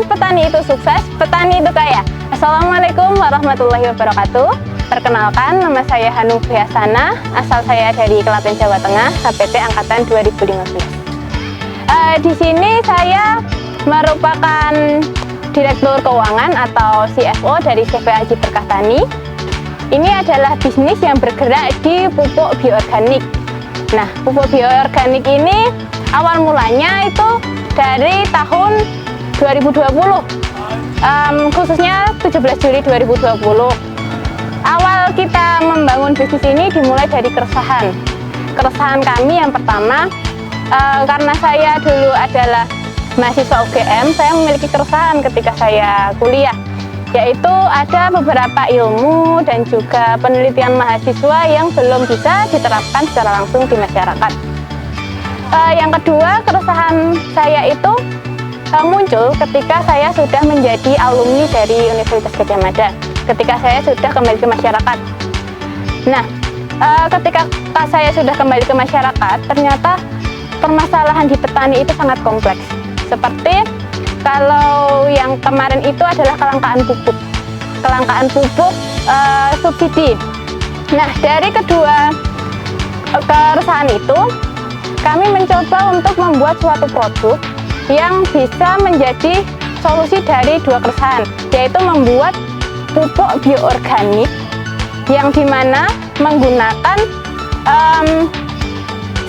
Bikin petani itu sukses, petani itu kaya. Assalamualaikum warahmatullahi wabarakatuh. Perkenalkan, nama saya Hanung Priasana, asal saya dari Klaten, Jawa Tengah, HPT Angkatan 2015. Di sini saya merupakan Direktur Keuangan atau CFO dari CV Aji Berkah Tani. Ini adalah bisnis yang bergerak di pupuk bioorganik. Nah, pupuk bioorganik ini awal mulanya itu dari tahun 2020, khususnya 17 Juli 2020. Awal kita membangun bisnis ini dimulai dari keresahan. Keresahan kami yang pertama, karena saya dulu adalah mahasiswa UGM, saya memiliki keresahan ketika saya kuliah, yaitu ada beberapa ilmu dan juga penelitian mahasiswa yang belum bisa diterapkan secara langsung di masyarakat. Yang kedua, keresahan saya itu muncul ketika saya sudah menjadi alumni dari Universitas Gadjah Mada, ketika saya sudah kembali ke masyarakat. Nah, ketika saya sudah kembali ke masyarakat, ternyata permasalahan di petani itu sangat kompleks. Seperti kalau yang kemarin itu adalah kelangkaan pupuk subsidi. Nah, dari kedua keresahan itu, kami mencoba untuk membuat suatu produk yang bisa menjadi solusi dari dua keresahan, yaitu membuat pupuk bioorganik yang dimana menggunakan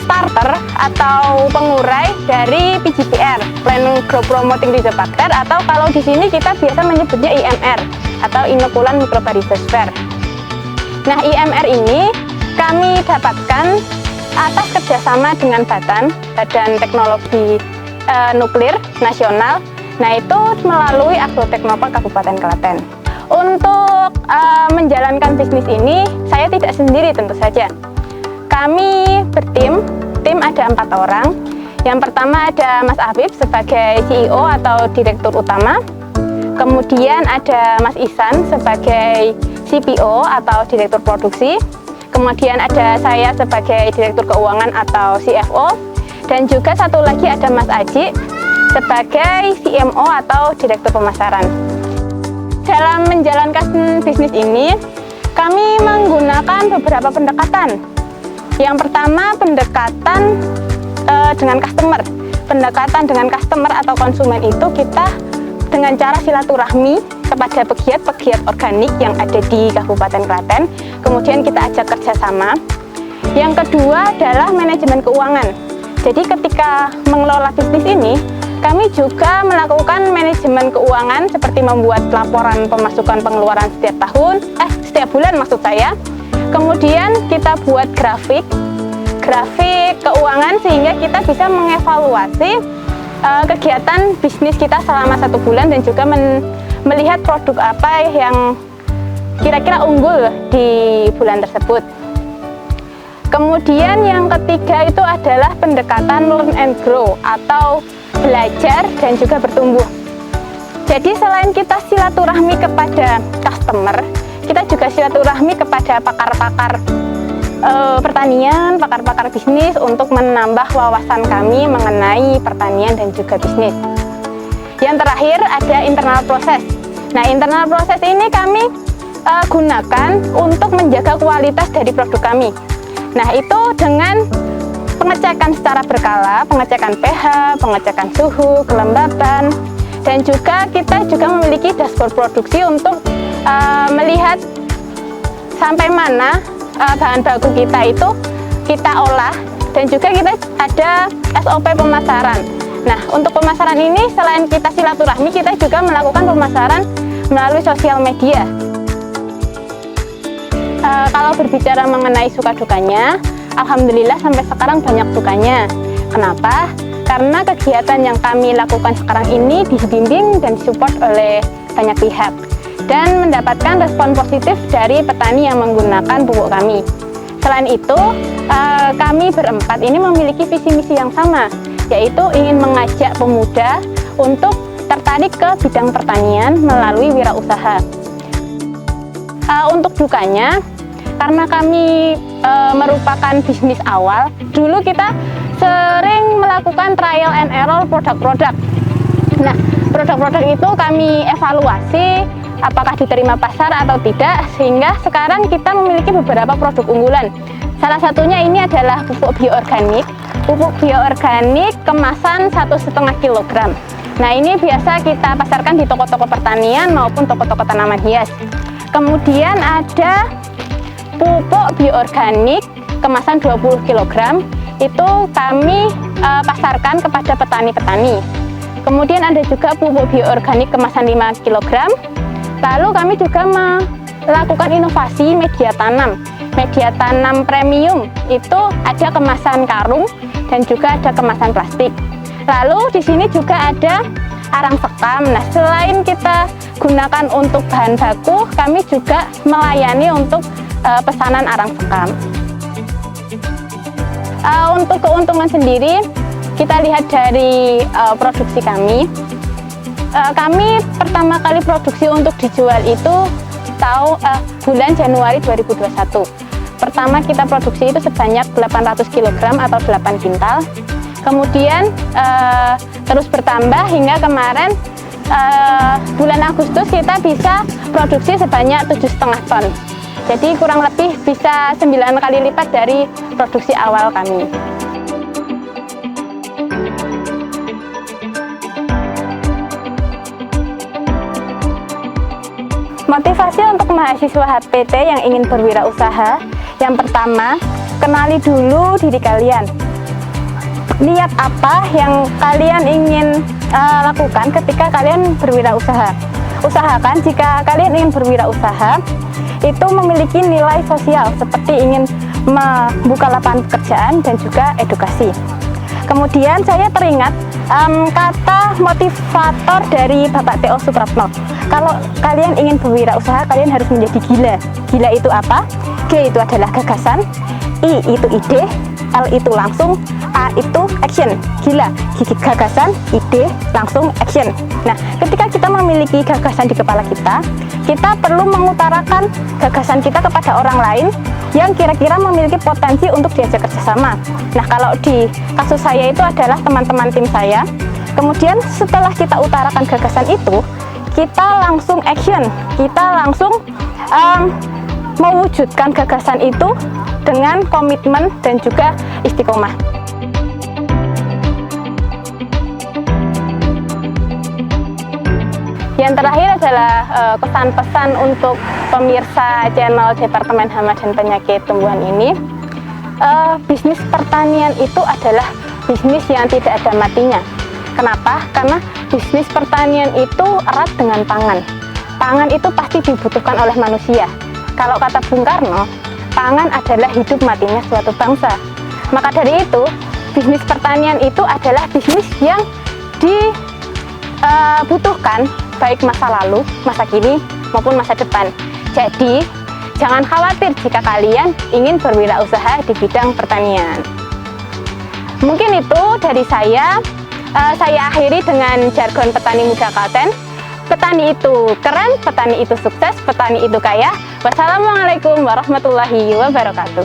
starter atau pengurai dari PGPR, Plant Growth Promoting Rizobacter, atau kalau di sini kita biasa menyebutnya IMR atau inokulan Microrhizosphere. Nah, IMR ini kami dapatkan atas kerjasama dengan Badan Teknologi Nuklir Nasional. Nah, itu melalui Agroteknopark Kabupaten Klaten. Untuk menjalankan bisnis ini, saya tidak sendiri tentu saja. Kami bertim, tim ada 4 orang. Yang pertama ada Mas Afif sebagai CEO atau Direktur Utama. Kemudian ada Mas Ihsan sebagai CPO atau Direktur Produksi. Kemudian ada saya sebagai Direktur Keuangan atau CFO. Dan juga satu lagi ada Mas Aji sebagai CMO atau Direktur Pemasaran. Dalam menjalankan bisnis ini, kami menggunakan beberapa pendekatan. Yang pertama, pendekatan dengan customer. Pendekatan dengan customer atau konsumen itu kita dengan cara silaturahmi kepada pegiat-pegiat organik yang ada di Kabupaten Klaten. Kemudian kita ajak kerjasama. Yang kedua adalah manajemen keuangan. Jadi ketika mengelola bisnis ini, kami juga melakukan manajemen keuangan seperti membuat laporan pemasukan pengeluaran setiap bulan maksud saya. Kemudian kita buat grafik keuangan sehingga kita bisa mengevaluasi kegiatan bisnis kita selama 1 bulan dan juga melihat produk apa yang kira-kira unggul di bulan tersebut. Kemudian yang ketiga itu adalah pendekatan learn and grow atau belajar dan juga bertumbuh. Jadi selain kita silaturahmi kepada customer, kita juga silaturahmi kepada pakar-pakar pertanian, pakar-pakar bisnis untuk menambah wawasan kami mengenai pertanian dan juga bisnis. Yang terakhir ada internal proses. Nah, internal proses ini kami gunakan untuk menjaga kualitas dari produk kami. Nah, itu dengan pengecekan secara berkala, pengecekan pH, pengecekan suhu, kelembapan, dan juga kita juga memiliki dashboard produksi untuk melihat sampai mana bahan baku kita itu kita olah, dan juga kita ada SOP pemasaran. Nah, untuk pemasaran ini selain kita silaturahmi, kita juga melakukan pemasaran melalui sosial media. Kalau berbicara mengenai suka dukanya, alhamdulillah sampai sekarang banyak sukanya. Kenapa? Karena kegiatan yang kami lakukan sekarang ini dibimbing dan disupport oleh banyak pihak dan mendapatkan respon positif dari petani yang menggunakan pupuk kami. Selain itu, kami berempat ini memiliki visi misi yang sama, yaitu ingin mengajak pemuda untuk tertarik ke bidang pertanian melalui wirausaha. Untuk dukanya, karena kami merupakan bisnis awal, dulu kita sering melakukan trial and error produk-produk. Nah, produk-produk itu kami evaluasi apakah diterima pasar atau tidak, sehingga sekarang kita memiliki beberapa produk unggulan. Salah satunya ini adalah pupuk bioorganik. Pupuk bioorganik kemasan 1,5 kg. Nah, ini biasa kita pasarkan di toko-toko pertanian maupun toko-toko tanaman hias. Kemudian ada pupuk bioorganik kemasan 20 kg. Itu kami pasarkan kepada petani-petani. Kemudian ada juga pupuk bioorganik kemasan 5 kg. Lalu kami juga melakukan inovasi media tanam. Media tanam premium itu ada kemasan karung dan juga ada kemasan plastik. Lalu di sini juga ada arang sekam. Nah, selain kita gunakan untuk bahan baku, kami juga melayani untuk pesanan arang sekam. Untuk keuntungan sendiri, kita lihat dari produksi kami. Kami pertama kali produksi untuk dijual itu bulan Januari 2021. Pertama kita produksi itu sebanyak 800 kg atau 8 kintal. Kemudian terus bertambah hingga kemarin bulan Agustus kita bisa produksi sebanyak 7,5 ton. Jadi kurang lebih bisa 9 kali lipat dari produksi awal kami. Motivasi untuk mahasiswa HPT yang ingin berwirausaha, yang pertama, kenali dulu diri kalian. Lihat apa yang kalian ingin lakukan ketika kalian berwirausaha. Usahakan jika kalian ingin berwirausaha, itu memiliki nilai sosial seperti ingin membuka lapangan pekerjaan dan juga edukasi. Kemudian saya teringat kata motivator dari Bapak T.O. Supratno. Kalau kalian ingin berwirausaha, kalian harus menjadi gila. Gila itu apa? G itu adalah gagasan, I itu ide, L itu langsung, A itu action. Gila, gagasan, ide, langsung action. Nah, ketika kita memiliki gagasan di kepala kita perlu mengutarakan gagasan kita kepada orang lain yang kira-kira memiliki potensi untuk diajak kerjasama. Nah, kalau di kasus saya itu adalah teman-teman tim saya. Kemudian setelah kita utarakan gagasan itu, kita langsung action, kita langsung mewujudkan gagasan itu dengan komitmen dan juga istiqomah. Yang terakhir adalah pesan-pesan untuk pemirsa channel Departemen Hama dan Penyakit Tumbuhan ini. Bisnis pertanian itu adalah bisnis yang tidak ada matinya. Kenapa? Karena bisnis pertanian itu erat dengan pangan. Pangan itu pasti dibutuhkan oleh manusia. Kalau kata Bung Karno, pangan adalah hidup matinya suatu bangsa. Maka dari itu, bisnis pertanian itu adalah bisnis yang dibutuhkan baik masa lalu, masa kini, maupun masa depan. Jadi, jangan khawatir jika kalian ingin berwirausaha di bidang pertanian. Mungkin itu dari saya. Saya akhiri dengan jargon petani muda Klaten. Petani itu keren, petani itu sukses, petani itu kaya. Wassalamualaikum warahmatullahi wabarakatuh.